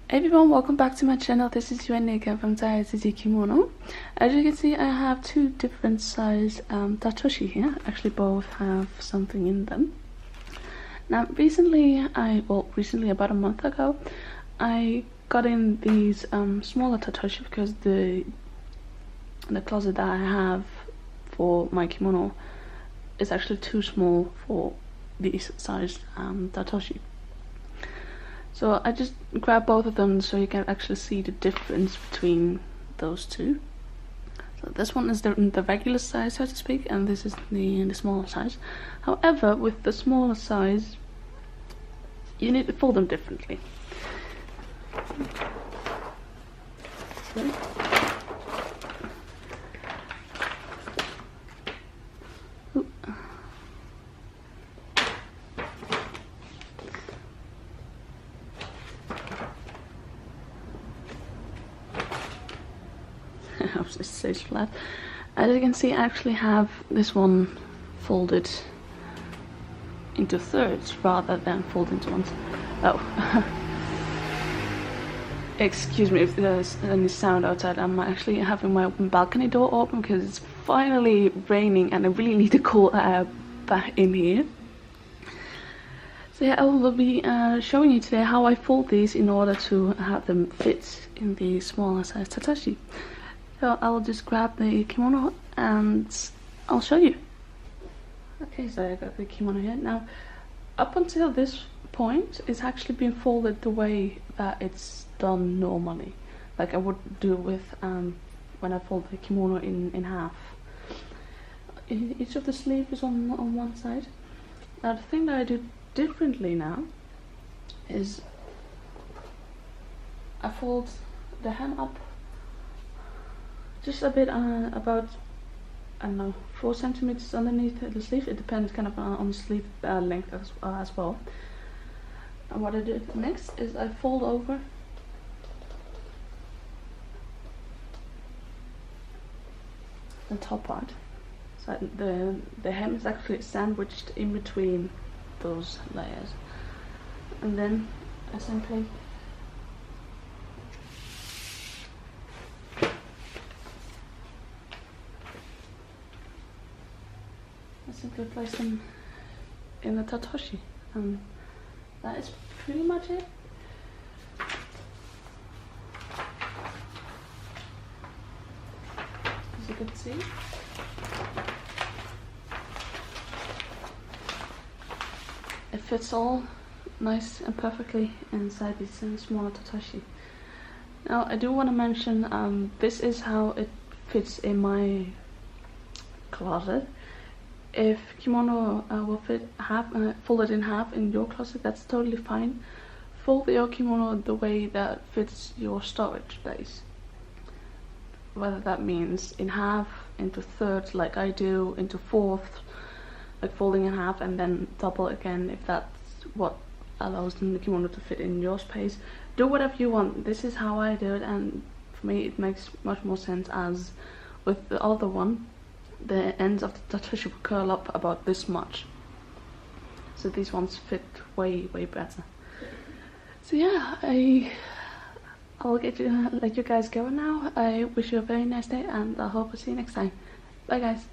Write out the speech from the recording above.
Hey everyone, welcome back to my channel. This is Nika from Chayatsuji Kimono. As you can see, I have two different size Tatoshi here. Actually, both have something in them. Now, recently, about a month ago, I got in these smaller Tatoshi because the closet that I have for my kimono is actually too small for these size Tatoshi. So I just grabbed both of them so you can actually see the difference between those two. So this one is the regular size, so to speak, and this is the smaller size. However, with the smaller size, you need to fold them differently. So, it stays flat. As you can see, I actually have this one folded into thirds rather than folded into ones. Oh, excuse me if there's any sound outside. I'm actually having my balcony door open because it's finally raining and I really need to cool air back in here. So yeah, I will be showing you today how I fold these in order to have them fit in the smaller size Tatoshi. So I'll just grab the kimono and I'll show you. Okay, so I got the kimono here. Now, up until this point, it's actually been folded the way that it's done normally. Like I would do with when I fold the kimono in half. Each of the sleeves is on one side. Now the thing that I do differently now is I fold the hem up just a bit about, I don't know, 4 centimeters underneath the sleeve. It depends kind of on the sleeve length as well. And what I do next is I fold over the top part. So the hem is actually sandwiched in between those layers. And then I simply place them in the Tatoshi, and that is pretty much it. As you can see, it fits all nice and perfectly inside these smaller Tatoshi. Now I do want to mention this is how it fits in my closet. If kimono will fit folded in half in your closet, that's totally fine. Fold your kimono the way that fits your storage space. Whether that means in half, into thirds like I do, into fourths, like folding in half and then double again if that's what allows the kimono to fit in your space. Do whatever you want. This is how I do it, and for me it makes much more sense, as with the other one the ends of the Tatoshi will curl up about this much. So these ones fit way better. So yeah, I'll let you guys go now. I wish you a very nice day and I hope to see you next time. Bye guys.